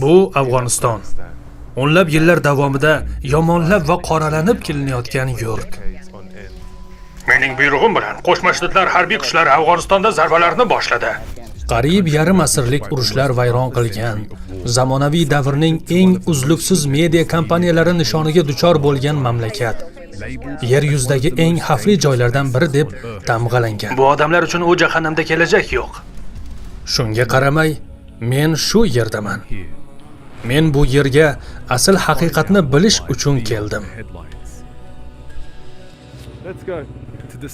Bu Afg'oniston. O'nlab yillar davomida yomonlab va qoralanib kelinayotgan yurt. Mening buyrug'im bilan Qo'shma Shtatlar harbiy kuchlari Afg'onistonda zarbalarni boshladi. Qariyb yarim asrlik urushlar vayron qilgan, zamonaviy davrning eng uzluksiz media kompaniyalari nishoniga duchor bo'lgan mamlakat. Yer yuzidagi eng xavfli joylardan biri deb tamg'alangan. Bu odamlar uchun u jahannamda kelajak yo'q. Shunga qaramay, men shu yerdaman. Men bu yerga asl haqiqatni bilish uchun keldim.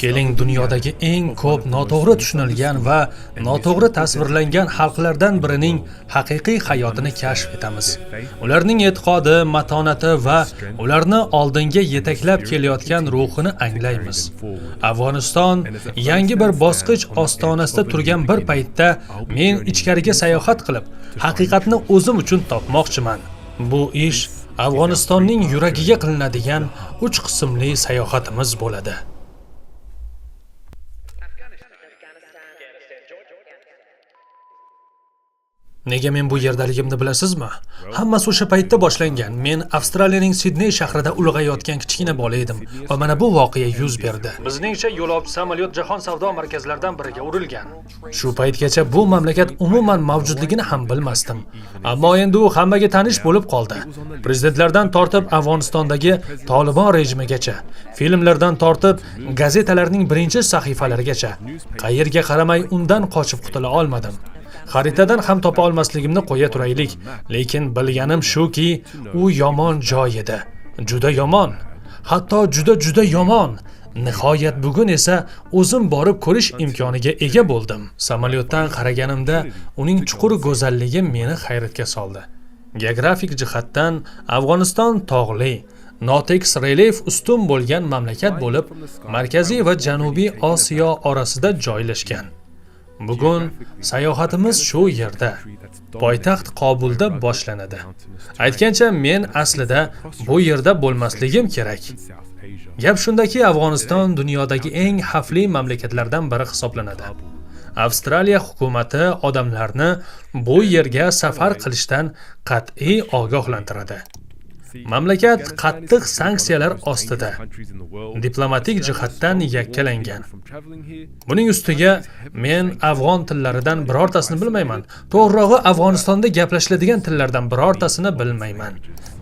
Keling, dunyodagi eng ko'p noto'g'ri tushunilgan va noto'g'ri tasvirlangan xalqlardan birining haqiqiy hayotini kashf etamiz. Ularning e'tiqodi, matonati va ularni oldinga yetaklab kelayotgan ruhini anglaymiz. Afg'oniston yangi bir bosqich ostonasida turgan bir paytda men ichkariga sayohat qilib, haqiqatni o'zim uchun topmoqchiman. Bu ish Afg'onistonning yuragiga qilinadigan 3 qismli sayohatimiz bo'ladi. Nega men bu yerdaligimni bilasizmi? Hammasi o'sha paytda boshlangan. Men Avstraliyaning Sidney shahrida ulg'ayotgan kichkina bola edim va mana bu voqea yuz berdi. Bizningcha yo'lovchi samolyot jahon savdo markazlaridan biriga urilgan. Shu paytgacha bu mamlakat umuman mavjudligini ham bilmasdim. Ammo endi u hammaga tanish bo'lib qoldi. Prezidentlardan tortib Afg'onistondagi Tolibon rejimigacha, filmlardan tortib gazetalarning birinchi sahifalarigacha qayerga qaramay undan qochib qutula olmadim. Xaritadan ham topa olmasligimni qo'ya turaylik, lekin bilganim shuki, u yomon joy edi. Juda yomon. Hatto juda yomon. Nihoyat bugun esa o'zim borib ko'rish imkoniga ega bo'ldim. Samolyotdan qaraganimda uning chuqur go'zalligi meni hayratga soldi. Geografik jihatdan Afg'oniston tog'li, notekis relyef ustun bo'lgan mamlakat bo'lib, Markaziy va Janubiy Osiyo orasida joylashgan. Bugun sayohatimiz shu yerda, poytaxt Qobulda boshlanadi. Aytgancha, men aslida bu yerda bo'lmasligim kerak. Gap shundaki, Afg'oniston dunyodagi eng xavfli mamlakatlardan biri hisoblanadi. Avstraliya hukumati odamlarni bu yerga safar qilishdan qat'iy ogohlantiradi. Mamlakat qattiq sanksiyalar ostida, diplomatik jihatdan yakkalangan. Buning ustiga men afg'on tillaridan birortasini bilmayman. To'g'rirog'i, Afg'onistonda gaplashiladigan tillardan birortasini bilmayman.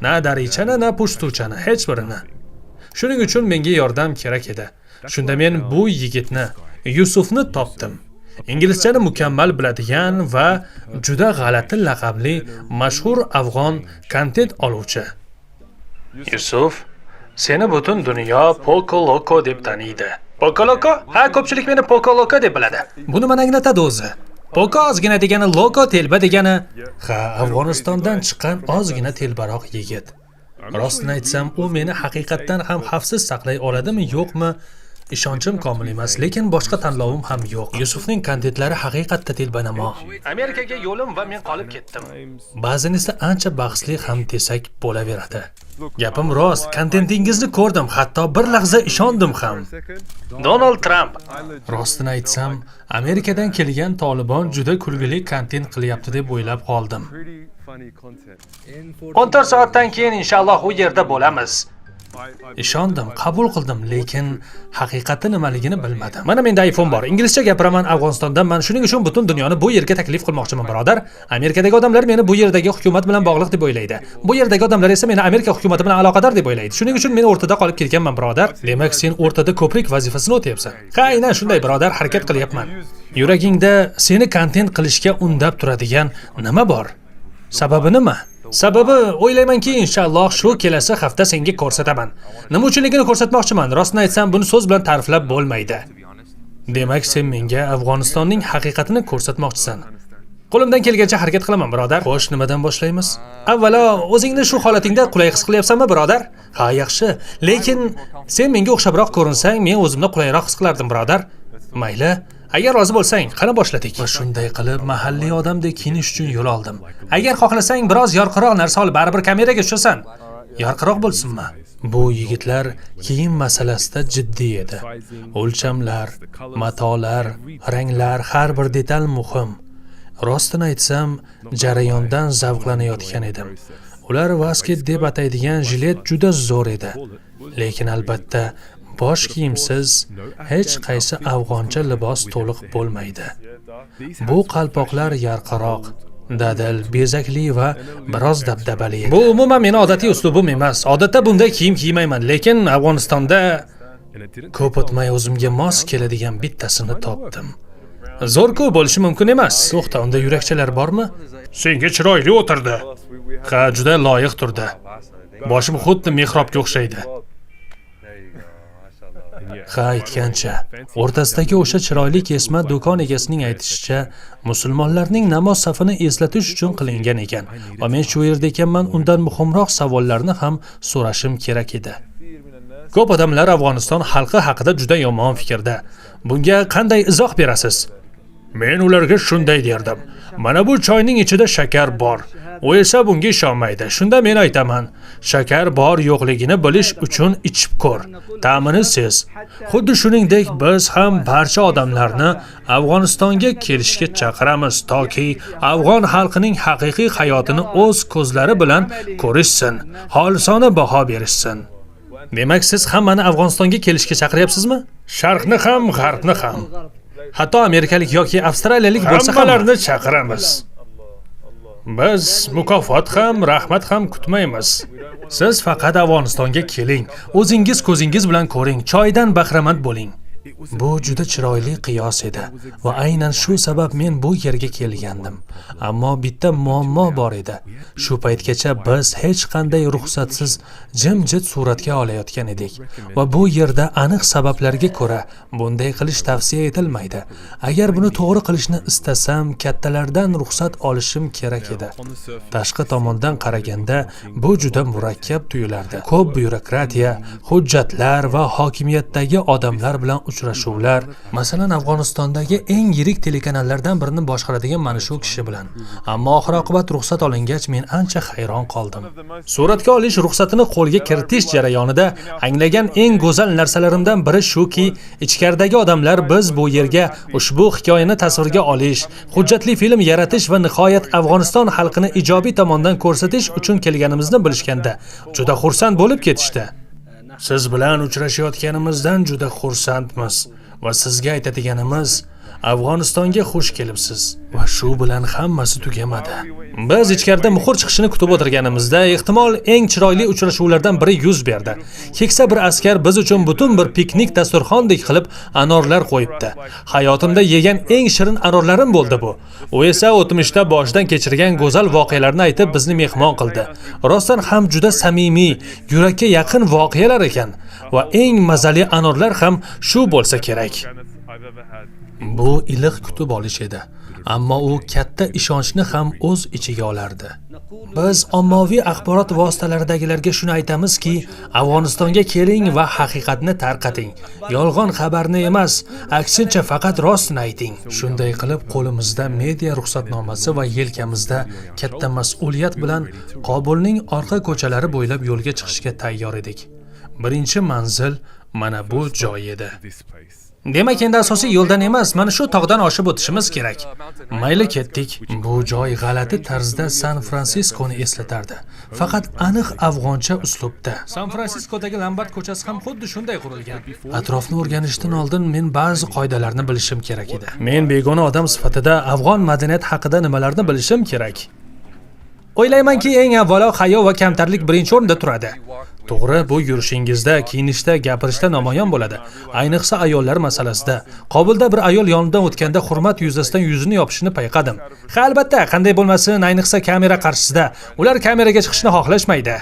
Na darichani, na pushtuchani, hech birini. Shuning uchun menga yordam kerak edi. Shunda men bu yigitni, Yusufni topdim. Inglizchani mukammal biladigan va juda g'alati laqabli mashhur afg'on kontent oluvchi. Yusuf, seni butun dunyo Poco Loco deb taniydi. Poco Loco? Ha, ko'pchilik meni Poco Loco deb biladi. Buni mana anglatadi o'zi. Poco ozgina degani, Loco telba degani. Ha, Afg'onistondan chiqqan ozgina telbaroq yigit. Rostini aytsam, u meni haqiqatdan ham xavfsiz saqlay oladimi, yo'qmi? Ishonchim komil emas, lekin boshqa tanlovim ham yo'q. Yusufning kontentlari haqiqatda telbanamo. Amerikaga yo'lim va men qolib ketdim. Ba'zan esa ancha bahsli ham desak bo'laveradi. Gapim rost, kontentingizni ko'rdim, hatto bir lahza ishondim ham. Donald Trump. Rostini aytsam, Amerikadan kelgan Tolibon juda kulgili kontent qilyapti deb o'ylab qoldim. 14 soatdan keyin inshaalloh u yerda bo'lamiz. Ishondim, qabul qildim, lekin haqiqati nimaligini bilmadim. Mana menda iPhone bor. Inglizcha gapiraman, Afg'onistondanman. Shuning uchun butun dunyoni bu yerga taklif qilmoqchiman, birodar. Amerikadagi odamlar meni bu yerdagi hukumat bilan bog'liq deb o'ylaydi. Bu yerdagi odamlar esa meni Amerika hukumati bilan aloqador deb o'ylaydi. Shuning uchun men o'rtada qolib ketganman, birodar. Demak, sen o'rtada ko'prik vazifasini o'tayapsan. Ha, aynan shunday, birodar, harakat qilyapman. Yuragingda seni kontent qilishga undab turadigan nima bor? Sababi nima? Sababi, o'ylaymanki, inshaalloh shu kelasi hafta senga ko'rsataman. Nima uchunligini ko'rsatmoqchiman. Rostini aytsam, buni so'z bilan ta'riflab bo'lmaydi. Demak, sen menga Afg'onistonning haqiqatini ko'rsatmoqchisan. Qo'limdan kelgancha harakat qilaman, birodar. Xo'sh, nimadan boshlaymiz? Avvalo, o'zingni shu holatingda qulay his qilyapsanmi, birodar? Ha, yaxshi. Lekin sen menga o'xshabroq ko'rinsang, men o'zimni qulayroq his qilardim, birodar. Mayli. Agar rozi bo'lsang, qana boshladik. Va shunday qilib mahalliy odamdek kiyinish uchun yo'l oldim. Agar xohlasang, biroz yorqinroq narsa olib, baribir kameraga tushasan. Yorqinroq bo'lsinmi? Bu yigitlar kiyim masalasida jiddiy edi. O'lchamlar, matolar, ranglar, har bir detal muhim. Rostini aytsam, jarayondan zavqlanayotgan edim. Ular vasket deb ataydigan jilet juda zo'r edi. Lekin albatta bosh kiyimsiz hech qaysi afg'oncha libos to'liq bo'lmaydi. Bu qalpoqlar yarqiroq, dadil, bezakli va biroz dabdabali. Bu umuman meni odatiy uslubim emas. Odatda bunday kiyim kiymayman, lekin Afg'onistonda ko'p o'tmay o'zimga mos keladigan bittasini topdim. Zo'r-ku bo'lishi mumkin emas. To'xta, unda yurakchalar bormi? Senga chiroyli o'tirdi. Ha, juda loyiq turdi. Boshim xuddi mehrobga o'xshaydi. Ha, aytgancha, o'rtasidagi o'sha chiroyli kesma do'kon egasining aytishicha, musulmonlarning namoz safini eslatish uchun qilingan ekan. Va men shu yerda ekanman, undan muhimroq savollarni ham so'rashim kerak edi. Ko'p odamlar Afg'oniston xalqi haqida juda yomon fikrda. Bunga qanday izoh berasiz? Men ularga shunday derdim. Mana bu choyning ichida shakar bor. U esa bunga ishonmaydi. Shunda men aytaman, shakar bor yo'qligini bilish uchun ichib ko'r. Ta'mini sez. Xuddi shuningdek biz ham barcha odamlarni Afg'onistonga kelishga chaqiramiz, toki afg'on xalqining haqiqiy hayotini o'z ko'zlari bilan ko'rishsin, xolisona baho berishsin. Demak, siz hammani Afg'onistonga kelishga chaqiryapsizmi? Sharqni ham, g'arbni ham. Hatto amerikalik yoki avstraliyalik bo'lsa ham hammalarni chaqiramiz. Biz mukofot ham, rahmat ham kutmaymiz. Siz faqat Afg'onistonga keling, o'zingiz ko'zingiz bilan ko'ring, choydan bahramand bo'ling. Bu juda chiroyli qiyos edi va aynan shu sabab men bu yerga kelgandim. Ammo bitta muammo bor edi. Shu paytgacha biz hech qanday ruxsatsiz jimjit suratga olayotgan edik va bu yerda aniq sabablarga ko'ra bunday qilish tavsiya etilmaydi. Agar buni to'g'ri qilishni istasam, kattalardan ruxsat olishim kerak edi. Tashqi tomondan qaraganda bu juda murakkab tuyulardi. Ko'p byurokratiya, hujjatlar va hokimiyatdagi odamlar bilan uchrashuvlar, masalan Afg'onistondagi eng yirik telekanallardan birini boshqaradigan mana shu kishi bilan. Ammo oxir-oqibat ruxsat olingach men ancha hayron qoldim. Suratga olish ruxsatini qo'lga kiritish jarayonida anglagan eng go'zal narsalarimdan biri shuki, ichkaridagi odamlar biz bu yerga ushbu hikoyani tasvirga olish, hujjatli film yaratish va nihoyat Afg'oniston xalqini ijobiy tomondan ko'rsatish uchun kelganimizni bilishganda juda xursand bo'lib ketishdi. Siz bilan uchrashayotganimizdan juda xursandmiz va sizga aytadiganimiz, Afg'onistonga xush kelibsiz. Va shu bilan hammasi tugamadi. Biz ichkarida muhur chiqishini kutib o'tirganimizda ehtimol eng chiroyli uchrashuvlardan biri yuz berdi. Keksa bir askar biz uchun butun bir piknik dasturxondek qilib anorlar qo'yibdi. Hayotimda yegan eng shirin anorlarim bo'ldi bu. U esa o'tmishda boshidan kechirgan go'zal voqealarni aytib bizni mehmon qildi. Rostdan ham juda samimiy, yurakka yaqin voqealar ekan va eng mazali anorlar ham shu bo'lsa kerak. Bu iliq kutib olish edi, ammo u katta ishonchni ham o'z ichiga olardi. Biz ommaviy axborot vositalaridagilarga shuni aytamizki, Afg'onistonga keling va haqiqatni tarqating. Yolg'on xabarni emas, aksincha faqat rostni ayting. Shunday qilib qo'limizda media ruxsatnomasi va yelkamizda katta mas'uliyat bilan Qobulning orqa ko'chalari bo'ylab yo'lga chiqishga tayyor edik. Birinchi manzil mana bu joy edi. Demak, endi asosiy yo'ldan emas, mana shu tog'dan oshib o'tishimiz kerak. Mayli, ketdik. Bu joy g'alati tarzda San-Fransiskoni eslatardi. Faqat aniq afg'oncha uslubda. San-Fransiskodagi Lombard ko'chasi ham xuddi shunday qurilgan. Atrofni o'rganishdan oldin men ba'zi qoidalarni bilishim kerak edi. Men begona odam sifatida afg'on madaniyati haqida nimalarni bilishim kerak? O'ylaymanki, eng avvalo hayo va kamtarlik birinchi o'rinda turadi. To'g'ri, bu yurishingizda, kiyinishda, gapirishda namoyon bo'ladi. Ayniqsa ayollar masalasida. Qobulda bir ayol yonidan o'tganda hurmat yuzasidan yuzini yopishini payqadim. Ha, albatta, qanday bo'lmasin, ayniqsa kamera qarshisida. Ular kameraga chiqishni xohlashmaydi.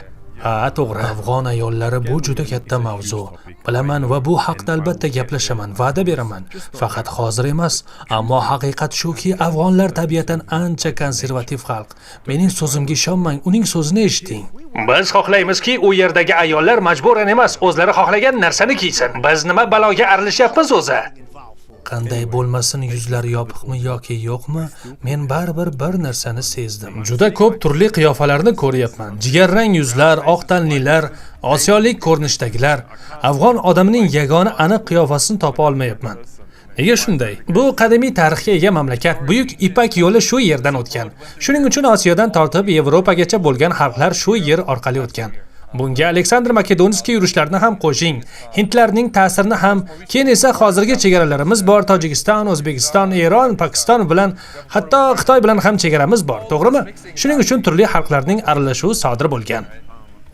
Ha, to'g'ri. Afg'on ayollari bu juda katta mavzu. Bilaman va bu haqda albatta gaplashaman, va'da beraman. Faqat hozir emas, ammo haqiqat shuki, afg'onlar tabiatan ancha konservativ xalq. Mening so'zimga ishonmang, uning so'zini eshiting. Biz xohlaymizki, u yerdagi ayollar majburan emas, o'zlari xohlagan narsani kiysin. Biz nima baloga aralashyapmiz o'zi? Qanday bo'lmasin, yuzlari yopiqmi yoki yo'qmi, men baribir bir narsani sezdim. Juda ko'p turli qiyofalarni ko'ryapman. Jigarrang yuzlar, oq tanlilar, osiyolik ko'rinishdagilar. Afg'on odamining yagona aniq qiyofasini topa olmayapman. Nega shunday? Bu qadimiy tarixga ega mamlakat, buyuk Ipak yo'li shu yerdan o'tgan. Shuning uchun Osiyodan tortib Yevropagacha bo'lgan xalqlar shu yer orqali o'tgan. Bunga Aleksandr Makedonskiy yurishlarni ham qo'shing, hindlarning ta'sirini ham, keyin esa hozirgi chegaralarimiz bor, Tojikiston, O'zbekiston, Eron, Pokiston bilan, hatto Xitoy bilan ham chegaramiz bor, to'g'rimi? Shuning uchun turli xalqlarning aralashuvi sodir bo'lgan.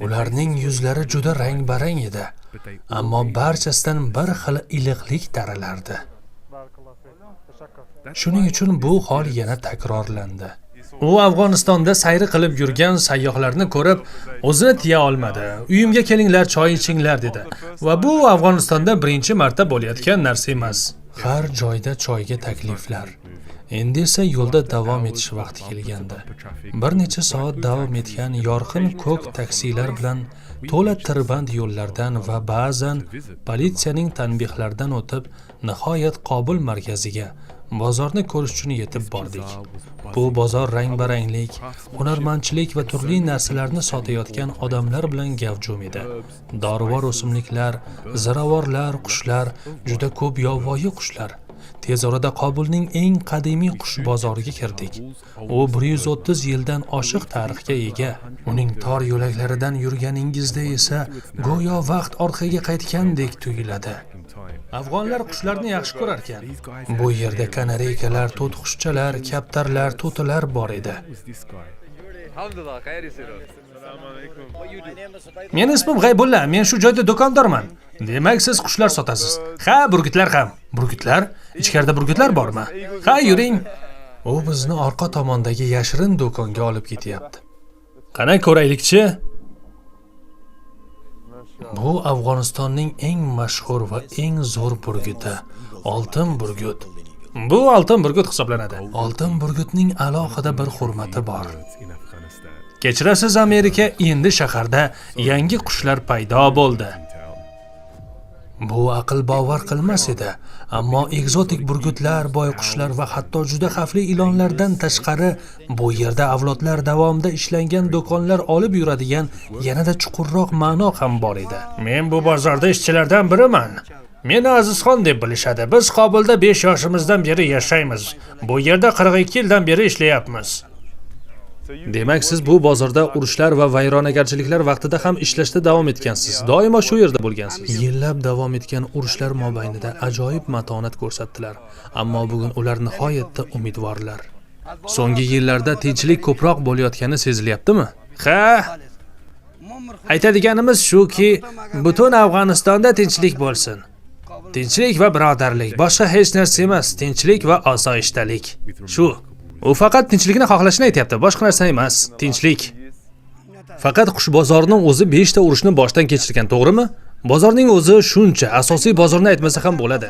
Ularning yuzlari juda rang-barang edi, ammo barchasidan bir xil iliqlik taralardi. Shuning uchun bu hol yana takrorlandi. U Afg'onistonda sayr qilib yurgan sayyohlarni ko'rib, o'zini tiya olmadi. Uyimga kelinglar, choy ichinglar dedi. Va bu Afg'onistonda birinchi marta bo'layotgan narsa emas. Har joyda choyga takliflar. Endi esa yo'lda davom etish vaqti kelgandi. Bir necha soat davom etgan yorqin ko'k taksilar bilan to'la tirband yo'llardan va ba'zan politsiyaning tanbehlaridan o'tib, nihoyat Qobul markaziga, bozorni ko'rish uchun yetib bordik. Bu bozor rang-baranglik, hunarmandchilik va turli narsalarni sotayotgan odamlar bilan gavjum edi. Dorivor o'simliklar, ziravorlar, qushlar, juda ko'p yovvoyi qushlar. Tez orada Qobulning eng qadimiy qush bozoriga kirdik. U 130 yildan oshiq tarixga ega. Uning tor yo'laklaridan yurganingizda esa go'yo vaqt orqaga qaytgandek tuyuladi. Afg'onlar qushlarni yaxshi ko'rar ekan. Bu yerda kanareykalar, to'tiqushchalar, kaptarlar, to'tilar bor edi. Meni ismim G'aybulla, men shu joyda do'kondorman. Demak, siz qushlar sotasiz. Ha, burgutlar ham. Burgutlar? Ichkarida burgutlar bormi? Ha, yuring. U bizni orqa tomondagi yashirin do'konga olib ketyapti. Qana ko'raylikchi. Bu Afg'onistonning eng mashhur va eng zo'r burguti, oltin burgut. Bu oltin burgut hisoblanadi. Oltin burgutning alohida bir hurmati bor. Kechirasiz, Amerika, endi shaharda yangi qushlar paydo bo'ldi. Bu aql bovar qilmas edi, ammo egzotik burgutlar, boyqushlar va hatto juda xavfli ilonlardan tashqari bu yerda avlodlar davomida ishlangan do'konlar olib yuradigan yanada chuqurroq ma'no ham bor edi. Men bu bozorda ishchilardan biriman. Meni Azizxon deb bilishadi. Biz Qobulda 5 yoshimizdan beri yashaymiz. Bu yerda 42 yildan beri ishlayapmiz. Demak, siz bu bozorda urushlar va vayronagarchiliklar vaqtida ham ishlashda davom etgansiz. Doimo shu yerda bo'lgansiz. Yillab davom etgan urushlar mobaynida ajoyib matonat ko'rsatdilar, ammo bugun ular nihoyatda umidvorlar. So'nggi yillarda tinchlik ko'proq bo'layotgani sezilyaptimi? Ha? Aytadiganimiz shuki, butun Afg'onistonda tinchlik bo'lsin. Tinchlik va birodarlik, boshqa hech narsa emas, tinchlik va osoyishtalik. Shu. U faqat tinchlikni xohlashini aytayapti, boshqa narsa emas, tinchlik. Faqat qush bozorining o'zi 5 ta urushni boshdan kechirgan, to'g'rimi? Bozorning o'zi shuncha, asosiy bozorni aytmasa ham bo'ladi.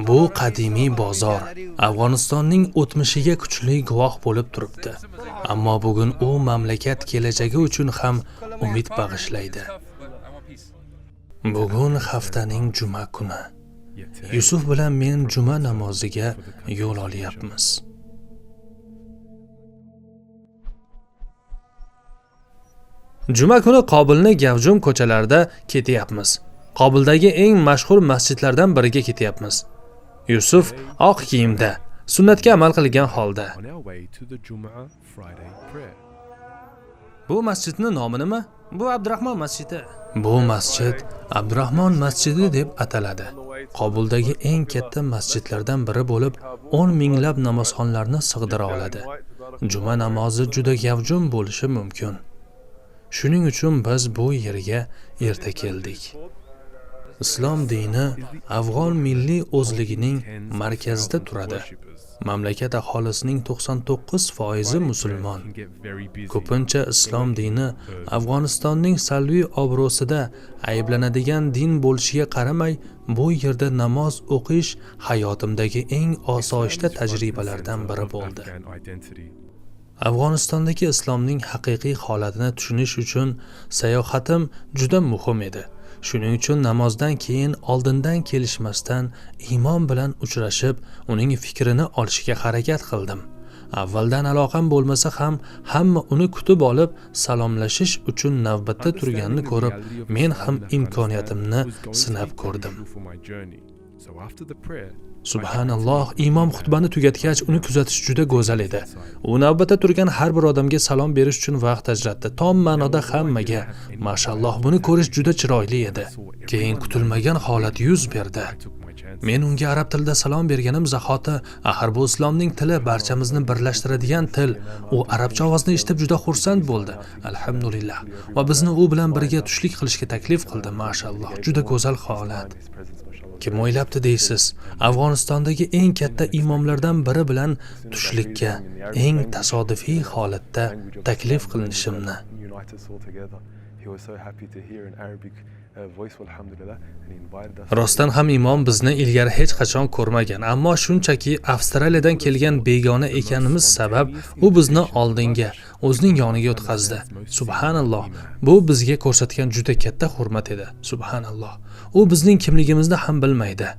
Bu qadimiy bozor Afg'onistonning o'tmishiga kuchli guvoh bo'lib turibdi. Ammo bugun u mamlakat kelajagi uchun ham umid bag'ishlaydi. Bugun haftaning juma kuni. Yusuf bilan men juma namoziga yo'l olyapmiz. Juma kuni Qobulning gavjum ko'chalarida ketyapmiz. Qobuldagi eng mashhur masjidlardan biriga ketyapmiz. Yusuf oq kiyimda, sunnatga amal qilgan holda. Bu masjidning nomi nima? Bu Abdurahmon masjidi. Bu masjid Abdurahmon masjidi deb ataladi. Qobuldagi eng katta masjidlardan biri bo'lib, 10 minglab namozxonlarni sig'dira oladi. Juma namozi juda gavjum bo'lishi mumkin. Shuning uchun biz bu yerga erta keldik. Islom dini Afg'on milliy o'zligining markazida turadi. Mamlakat aholisining 99% musulmon. Ko'pincha islom dini Afg'onistonning salbiy obro'sida ayblanadigan din bo'lishiga qaramay, bu yerda namoz o'qish hayotimdagi eng osoyishta tajribalardan biri bo'ldi. Afg'onistondagi islomning haqiqiy holatini tushunish uchun sayohatim juda muhim edi. Shuning uchun namozdan keyin oldindan kelishmasdan imom bilan uchrashib, uning fikrini olishga harakat qildim. Avvaldan aloqam bo'lmasa ham hamma uni kutib olib salomlashish uchun navbatda turganini ko'rib, men ham imkoniyatimni sinab ko'rdim. Subhanalloh, imom xutbani tugatgach uni kuzatish juda go'zal edi. U navbatda turgan har bir odamga salom berish uchun vaqt ajratdi. Tom ma'noda hammaga. Mashalloh, buni ko'rish juda chiroyli edi. Keyin kutilmagan holat yuz berdi. Men unga arab tilida salom berganim zahoti, axir bu islomning tili, barchamizni birlashtiradigan til. U arabcha ovozni eshitib juda xursand bo'ldi. Alhamdulillah. Va bizni u bilan birga tushlik qilishga taklif qildi. Mashalloh, juda go'zal holat. Kim o'ylabdi deysiz? Afg'onistondagi eng katta imomlardan biri bilan tushlikka eng tasodifiy holatda taklif qilinishimni. Rostdan ham imom bizni ilgari hech qachon ko'rmagan, ammo shunchaki Avstraliyadan kelgan begona ekanimiz sabab u bizni oldinga, o'zining yoniga o'tkazdi. Subhanalloh, bu bizga ko'rsatgan juda katta hurmat edi. Subhanalloh. U bizning kimligimizni ham bilmaydi.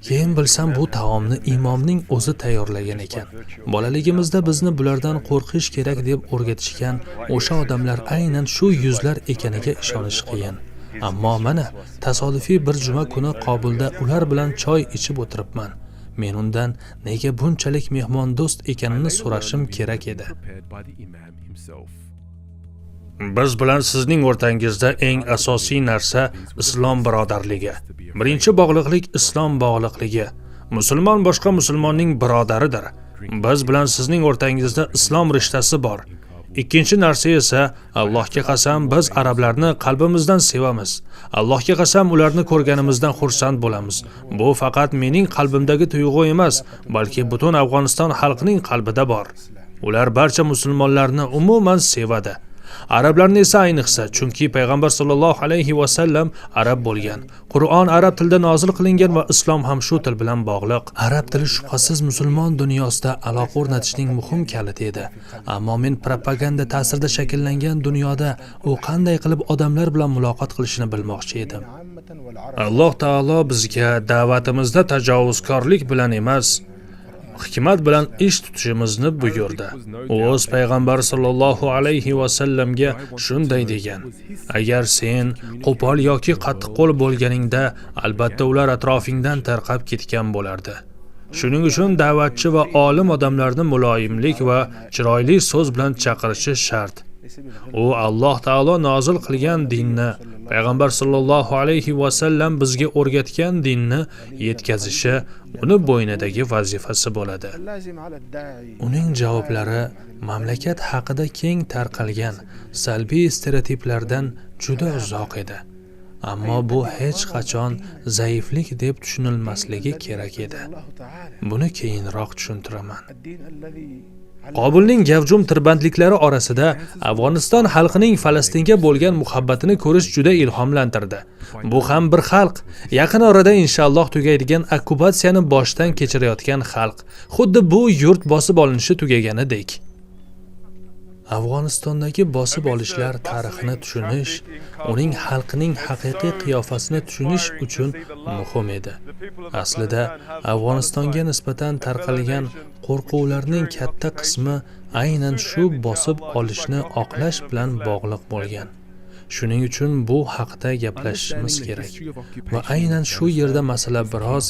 Keyin bilsam bu taomni imomning o'zi tayyorlagan ekan. Bolaligimizda bizni bulardan qo'rqish kerak deb o'rgatishgan o'sha odamlar aynan shu yuzlar ekaniga ishonish qiyin. Ammo mana tasodifiy bir juma kuni Qobulda ular bilan choy ichib o'tiribman. Men undan nega bunchalik mehmondo'st ekanini so'rashim kerak edi. Biz bilan sizning o'rtangizda eng asosiy narsa islom birodarligi. Birinchi bog'liqlik islom bog'liqligi. Musulmon boshqa musulmonning birodaridir. Biz bilan sizning o'rtangizda islom rishtasi bor. Ikkinchi narsa esa Allohga qasam biz arablarni qalbimizdan sevamiz. Allohga qasam ularni ko'rganimizdan xursand bo'lamiz. Bu faqat mening qalbimdagi tuyg'u emas, balki butun Afg'oniston xalqining qalbida bor. Ular barcha musulmonlarni umuman sevadi. Arablarni esa ayniqsa, chunki payg'ambar sollallohu alayhi va sallam arab bo'lgan. Qur'on arab tilida nozil qilingan va islom ham shu til bilan bog'liq. Arab tili shubhasiz musulmon dunyosida aloqa o'rnatishning muhim kaliti edi. Ammo men propaganda ta'sirida shakllangan dunyoda u qanday qilib odamlar bilan muloqot qilishini bilmoqchi edim. Alloh taolo bizga da'vatimizda tajovuzkorlik bilan emas, hikmat bilan ish tutishimizni buyurdi. U o'z payg'ambar sollallohu alayhi va sallamga shunday degan: agar sen qo'pol yoki qattiqqo'l bo'lganingda, albatta ular atrofingdan tarqab ketgan bo'lardi. Shuning uchun da'vatchi va olim odamlarni muloyimlik va chiroyli so'z bilan chaqirishi shart. U Alloh taolo nozil qilgan dinni, payg'ambar sollallohu alayhi va sallam bizga o'rgatgan dinni yetkazishi uni bo'ynidagi vazifasi bo'ladi. Uning javoblari mamlakat haqida keng tarqalgan salbiy stereotiplardan juda uzoq edi. Ammo bu hech qachon zaiflik deb tushunilmasligi kerak edi. Buni keyinroq tushuntiraman. Qobulning gavjum tirbandliklari orasida Afg'oniston xalqining Falastinga bo'lgan muhabbatini ko'rish juda ilhomlantirdi. Bu ham bir xalq, yaqin orada inshaalloh tugaydigan okkupatsiyani boshdan kechirayotgan xalq. Xuddi bu yurt bosib olinishi tugaganidek. Afg'onistondagi bosib olishlar tarixini tushunish, uning xalqining haqiqiy qiyofasini tushunish uchun muhim edi. Aslida Afg'onistonga nisbatan tarqalgan qo'rquvlarning katta qismi aynan shu bosib olishni oqlash bilan bog'liq bo'lgan. Shuning uchun bu haqda gaplashishimiz kerak va aynan shu yerda masala biroz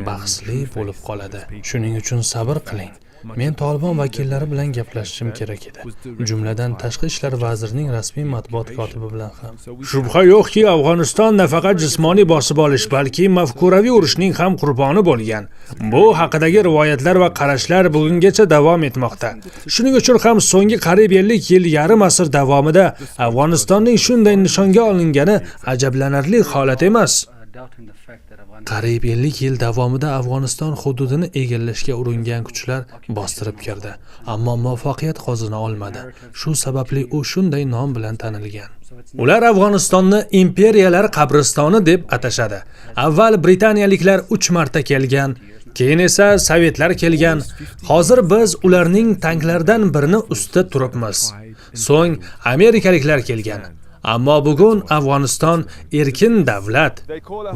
bahsli bo'lib qoladi. Shuning uchun sabr qiling. Men Tolibon vakillari bilan gaplashishim kerak edi. Jumladan tashqi ishlar vazirining rasmiy matbuot kotibi bilan ham. Shubha yo'qki, Afg'oniston nafaqat jismoniy bosib olish, balki mafkuraviy urushning ham qurboni bo'lgan. Bu haqidagi rivoyatlar va qarashlar bugungacha davom etmoqda. Shuning uchun ham so'nggi qariyb 50 yil, yarim asr davomida Afg'onistonning shunday nishonga olingani ajablanarli holat emas. Qariyb 50 yil davomida Afg'oniston hududini egallashga uringan kuchlar bostirib kirdi, ammo muvaffaqiyat qozona olmadi. Shu sababli u shunday nom bilan tanilgan. Ular Afg'onistonni imperiyalar qabristoni deb atashadi. Avval britaniyaliklar 3 marta kelgan, keyin esa sovetlar kelgan. Hozir biz ularning tanklaridan birini ustida turibmiz. So'ng amerikaliklar kelgan. Ammo bugun Afg'oniston erkin davlat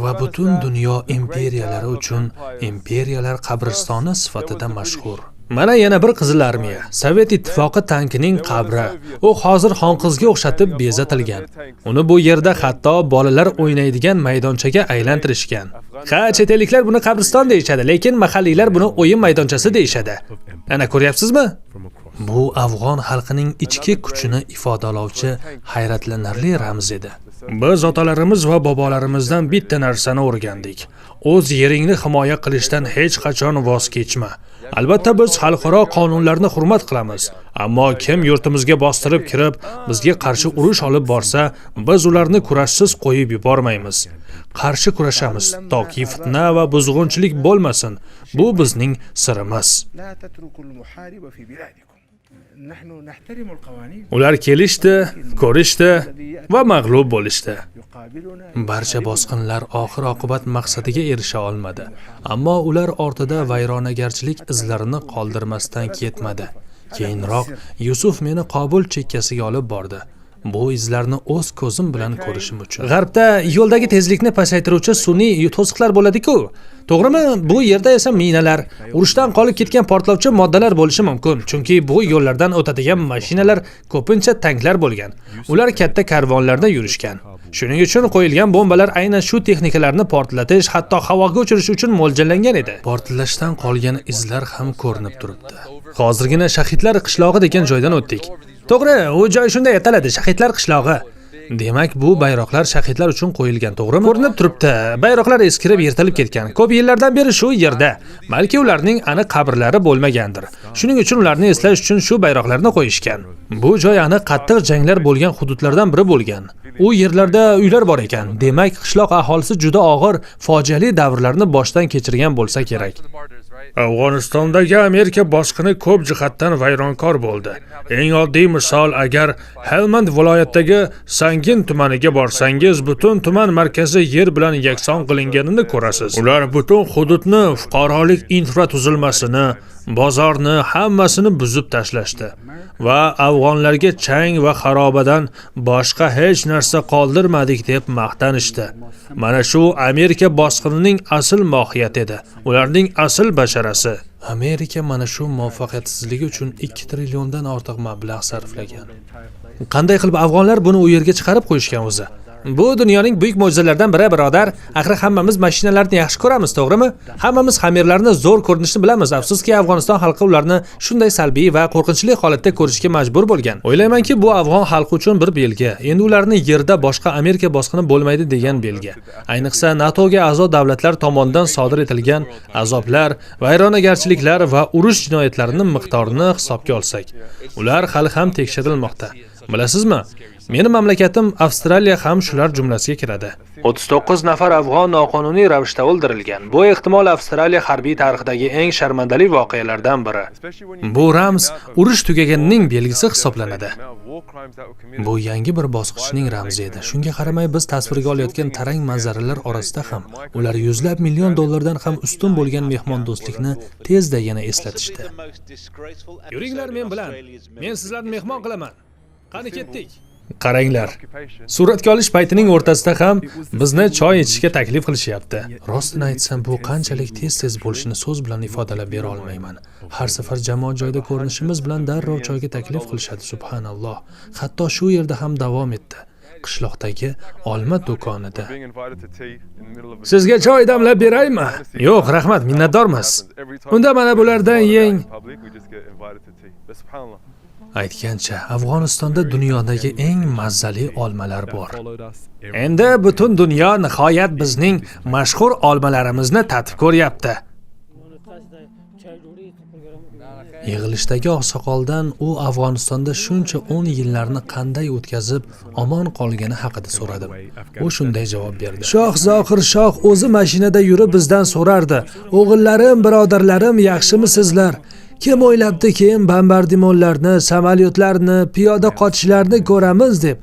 va butun dunyo imperiyalari uchun imperiyalar qabristoni sifatida mashhur. Mana yana bir Qizil armiya, Sovet ittifoqi tankining qabri. U hozir xonqizga o'xshatib bezatilgan. Uni bu yerda hatto bolalar o'ynaydigan maydonchaga aylantirishgan. Ha, chet elliklar buni qabriston deyishadi, lekin mahalliylar buni o'yin maydonchasi deyishadi. Ana ko'ryapsizmi? Bu afg'on xalqining ichki kuchini ifodalovchi hayratlanarli ramz edi. Biz otalarimiz va bobolarimizdan bitta narsani o'rgandik. O'z yeringni himoya qilishdan hech qachon voz kechma. Albatta biz xalqaro qonunlarni hurmat qilamiz, ammo kim yurtimizga bostirib kirib, bizga qarshi urush olib borsa, biz ularni kurashsiz qo'yib yubormaymiz. Qarshi kurashamiz, toki fitna va buzg'unchilik bo'lmasin. Bu bizning sirimiz. Ular kelishdi, ko'rishdi va mag'lub bo'lishdi. Barcha bosqinlar oxir-oqibat maqsadiga erisha olmadi, ammo ular ortida vayronagarchilik izlarini qoldirmasdan ketmadi. Keyinroq Yusuf meni Qobul chekkasiga olib bordi. Bu izlarni o'z ko'zim bilan ko'rishim uchun. G'arbda yo'ldagi tezlikni pasaytiruvchi sun'iy to'siqlar bo'ladi-ku. To'g'rimi? Bu yerda esa minalar, urushdan qolib ketgan portlovchi moddalar bo'lishi mumkin, chunki bu yo'llardan o'tadigan mashinalar ko'pincha tanklar bo'lgan. Ular katta karvonlarda yurishgan. Shuning uchun qo'yilgan bombalar aynan shu texnikalarni portlatish, hatto havoga uchirish uchun mo'ljallangan edi. Portlashdan qolgan izlar ham ko'rinib turibdi. Hozirgina Shahidlar qishlog'i degan joydan o'tdik. To'g'ri, u joy shunday ataladi, Shahidlar qishlog'i. Demak, bu bayroqlar shahidlar uchun qo'yilgan, to'g'rimi? Ko'rinib turibdi. Bayroqlar eskirib, yirtilib ketgan. Ko'p yillardan beri shu yerda. Balki ularning aniq qabrlari bo'lmagandir. Shuning uchun ularni eslash uchun shu bayroqlarni qo'yishgan. Bu joy aniq qattiq janglar bo'lgan hududlardan biri bo'lgan. U yerlarda uylar bor ekan. Demak, qishloq aholisi juda og'ir, fojiali davrlarni boshdan kechirgan bo'lsa kerak. Afg'onistondagi Amerika bosqini ko'p jihatdan vayronkor bo'ldi. Eng oddiy misol, agar Helmand viloyatidagi Sangin tumaniga borsangiz, butun tuman markazi yer bilan yakson qilinganini ko'rasiz. Ular butun hududni, fuqarolik infratuzilmasini, bozorni hammasini buzib tashlashdi va afg'onlarga chang va xarobadan boshqa hech narsa qoldirmadik deb maqtanishdi. Mana shu Amerika bosqinining asl mohiyati edi. Ularning asl basharasi. Amerika mana shu muvaffaqiyatsizligi uchun 2 trilliondan ortiq mablag' sarflagan. Qanday qilib afg'onlar buni u yerga chiqarib qo'yishgan o'zi? Bu dunyoning buyuk mo'jizalaridan biri, birodar. Axir hammamiz mashinalarni yaxshi ko'ramiz, to'g'rimi? Hammamiz xamirlarni zo'r ko'rinishni bilamiz. Afsuski, Afg'oniston xalqi ularni shunday salbiy va qo'rqinchli holatda ko'rishga majbur bo'lgan. O'ylaymanki, bu afg'on xalqi uchun bir belgi. Endi ularni yerda boshqa Amerika bosqini bo'lmaydi degan belgi. Ayniqsa NATOga a'zo davlatlar tomonidan sodir etilgan azoblar, vayronagarchiliklar va urush jinoyatlarining miqdorini hisobga olsak, ular hali ham tekshirilmoqda. Bilasizmi? Meni mamlakatim Avstraliya ham shular jumlasiga kiradi. 39 nafar afg'on noqonuniy ravishda o'ldirilgan. Bu ehtimol Avstraliya harbiy tarixidagi eng sharmandali voqealardan biri. Bu ramz urush tugaganining belgisi hisoblanadi. Bu yangi bir bosqichning ramzi edi. Shunga qaramay biz tasvirga olayotgan tarang manzaralar orasida ham ular yuzlab million dollardan ham ustun bo'lgan mehmondo'stlikni tezda yana eslatishdi. Yuringlar men bilan. Men sizlarni mehmon qilaman. Qani ketdik. Qaranglar. Suratga olish paytining o'rtasida ham bizni choy ichishga taklif qilishyapti. Rostini aytsam, bu qanchalik tez-tez bo'lishini so'z bilan ifodalab bera olmayman. Har safar jamoat joyida ko'rinishimiz bilan darrov choyga taklif qilishadi, subhanalloh. Hatto shu yerda ham davom etdi. Qishloqdagi olma do'konida. Sizga choy damlab beraymi? Yo'q, rahmat, minnatdormiz. Unda mana bulardan yeng. Aytgancha, Afg'onistonda dunyodagi eng mazali olmalar bor. Endi butun dunyo nihoyat bizning mashhur olmalarimizni tatib ko'ryapti. Yig'ilishdagi oqsoqoldan u Afg'onistonda shuncha 10 yillarni qanday o'tkazib omon qolgani haqida so'radim. U shunday javob berdi. Shoh Zohir shoh o'zi mashinada yurib bizdan so'rardi: "O'g'illarim, birodarlarim, yaxshimisizlar? Kim o'ylabdi keyin bombardimonlarni, samolyotlarni, piyoda qochishlarni ko'ramiz deb.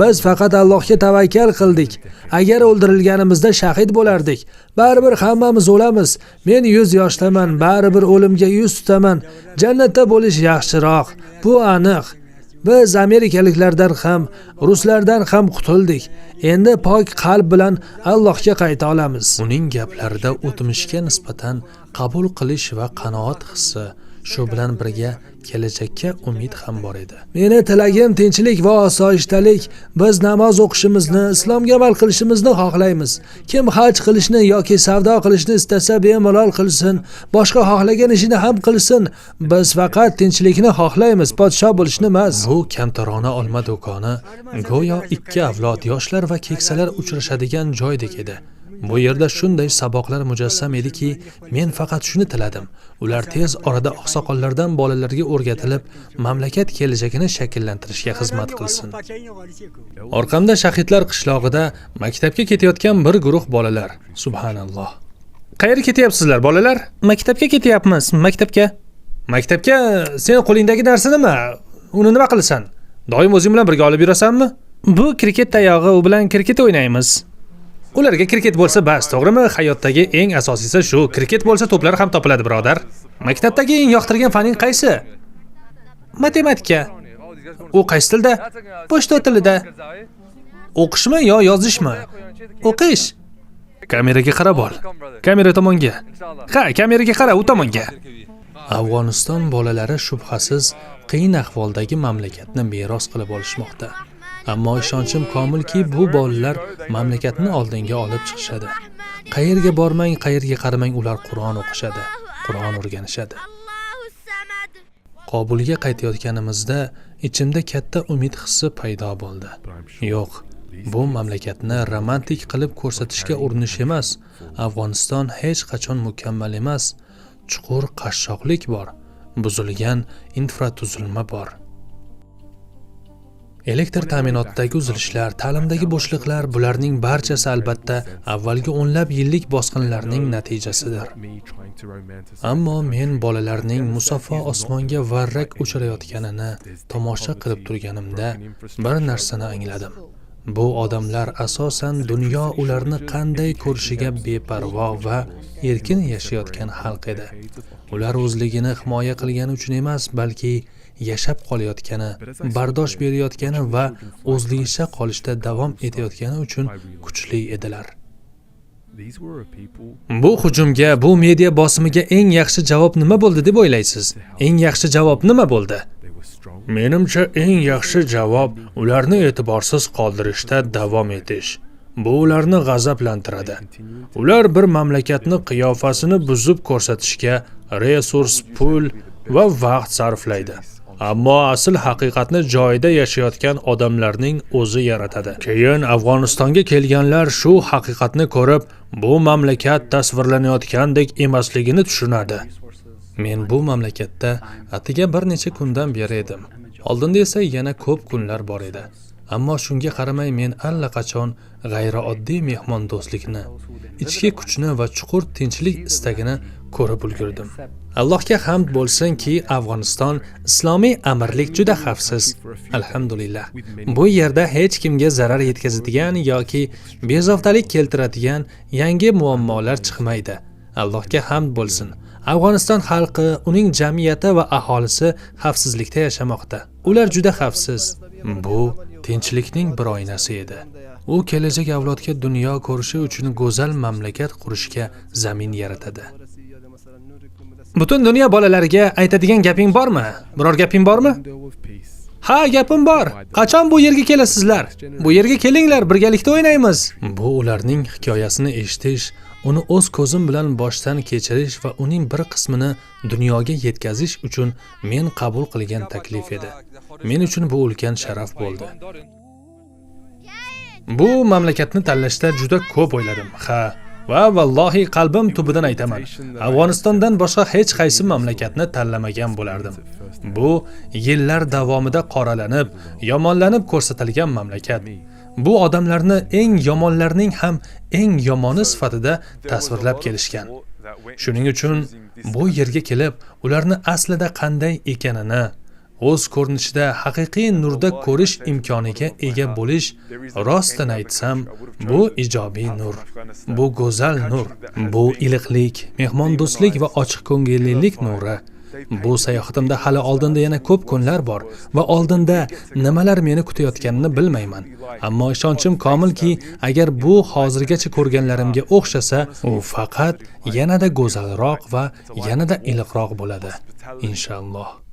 Biz faqat Allohga tavakkal qildik. Agar o'ldirilganimizda shahid bo'lardik. Baribir hammamiz o'lamiz. Men 100 yoshdaman, baribir o'limga yuz tutaman. Jannatda bo'lish yaxshiroq. Bu aniq. Biz amerikaliklardan ham, ruslardan ham qutuldik. Endi pok qalb bilan Allohga qayta olamiz." Uning gaplarida o'tmishga nisbatan qabul qilish va qanoat hissi, shu bilan birga kelajakka umid ham bor edi. Meni tilagim tinchlik va osoyishtalik. Biz namoz o'qishimizni, islomga amal qilishimizni xohlaymiz. Kim haj qilishni yoki savdo qilishni istasa bemalol qilsin, boshqa xohlagan ishini ham qilsin. Biz faqat tinchlikni xohlaymiz, podsho bo'lishni emas. Bu kamtarona olma do'koni go'yo ikki avlod, yoshlar va keksalar uchrashadigan joydek edi. Bu yerda shunday saboqlar mujassam ediki, men faqat shuni tiladim. Ular tez orada oqsoqollardan bolalarga o'rgatilib, mamlakat kelajagini shakllantirishga xizmat qilsin. Orqamda Shahidlar qishlog'ida maktabga ketayotgan bir guruh bolalar. Subhanalloh. Qayerga ketyapsizlar, bolalar? Maktabga ketyapmiz, maktabga. Maktabga sen qo'lingdagi narsa nima? Uni nima qilasan? Doim o'zing bilan birga olib yurasanmi? Bu kriket tayog'i, u bilan kriket o'ynaymiz. Ularga kriket bo'lsa bas, to'g'rimi? Hayotdagi eng asosiysi shu. Kriket bo'lsa to'plar ham topiladi, birodar. Maktabdagi eng yoqtirgan faning qaysi? Matematika. U qaysi tilda? Pochta tilida. O'qishmi yo yozishmi? O'qish. Kameraga qarab ol. Kamera tomonga. Ha, kameraga qara, u tomonga. Afg'oniston bolalari shubhasiz qiyin ahvoldagi mamlakatni meros qilib olishmoqda. Ammo ishonchim komilki, bu bolalar mamlakatni oldinga olib chiqishadi. Qayerga bormang, qayerga qaramang, ular Qur'on o'qishadi, Qur'on o'rganishadi. Qobulga qaytayotganimizda ichimda katta umid hissi paydo bo'ldi. Yo'q, bu mamlakatni romantik qilib ko'rsatishga urinish emas. Afg'oniston hech qachon mukammal emas. Chuqur qashshoqlik bor, buzilgan infratuzilma bor. Elektr ta'minotidagi uzilishlar, ta'limdagi bo'shliqlar, bularning barchasi albatta avvalgi o'nlab yillik bosqinlarning natijasidir. Ammo men bolalarning musaffo osmonga varrak uchirayotganini tomosha qilib turganimda bir narsani angladim. Bu odamlar asosan dunyo ularni qanday ko'rishiga beparvo va erkin yashayotgan xalq edi. Ular o'zligini himoya qilgani uchun emas, balki yashab qolayotgani, bardosh berayotgani va o'zligicha qolishda davom etayotgani uchun kuchli edilar. Bu hujumga, bu media bosimiga eng yaxshi javob nima bo'ldi deb o'ylaysiz? Eng yaxshi javob nima bo'ldi? Menimcha eng yaxshi javob ularni e'tiborsiz qoldirishda davom etish. Bu ularni g'azablantiradi. Ular bir mamlakatni qiyofasini buzib ko'rsatishga resurs, pul va vaqt sarflaydi. Ammo asl haqiqatni joyida yashayotgan odamlarning o'zi yaratadi. Keyin Afg'onistonga kelganlar shu haqiqatni ko'rib, bu mamlakat tasvirlanayotgandek emasligini tushunadi. Men bu mamlakatda atiga bir necha kundan beri edim. Oldinda esa yana ko'p kunlar bor edi. Ammo shunga qaramay men allaqachon g'ayrioddiy mehmondo'stlikni, ichki kuchni va chuqur tinchlik istagini ko'rib ulgurdim. Allohga hamd bo'lsinki, Afg'oniston islomiy amirlik juda xavfsiz. Alhamdulillah. Bu yerda hech kimga zarar yetkazadigan yoki bezovtalik keltiradigan yangi muammolar chiqmaydi. Allohga hamd bo'lsin. Afg'oniston xalqi, uning jamiyati va aholisi xavfsizlikda yashamoqda. Ular juda xavfsiz. Bu tinchlikning bir oynasi edi. U kelajak avlodga dunyo ko'rishi uchun go'zal mamlakat qurishga zamin yaratadi. Butun dunyo bolalariga aytadigan gaping bormi? Biror gaping bormi? Ha, gapim bor. Qachon bu yerga kelasizlar? Bu yerga kelinglar, birgalikda o'ynaymiz. Bu ularning hikoyasini eshitish, uni o'z ko'zim bilan boshdan kechirish va uning bir qismini dunyoga yetkazish uchun men qabul qilgan taklif edi. Men uchun bu ulkan sharaf bo'ldi. Bu mamlakatni tanlashda juda ko'p o'yladim. Ha, va vallohi qalbim tubidan aytaman. Afg'onistondan boshqa hech qaysi mamlakatni tanlamagan bo'lardim. Bu yillar davomida qoralanib, yomonlanib ko'rsatilgan mamlakat. Bu odamlarni eng yomonlarning ham eng yomoni sifatida tasvirlab kelishgan. Shuning uchun bu yerga kelib, ularni aslida qanday ekanini, o'z ko'rinishida haqiqiy nurda ko'rish imkoniga ega bo'lish, rostdan aytsam, bu ijobiy nur, bu go'zal nur, bu iliqlik, mehmondo'stlik va ochiqko'ngillik nuri. Bu sayohatimda hali oldinda yana ko'p kunlar bor va oldinda nimalar meni kutayotganini bilmayman. Ammo ishonchim komilki, agar bu hozirgacha ko'rganlarimga o'xshasa, u faqat yanada go'zalroq va yanada iliqroq bo'ladi. Inshaalloh.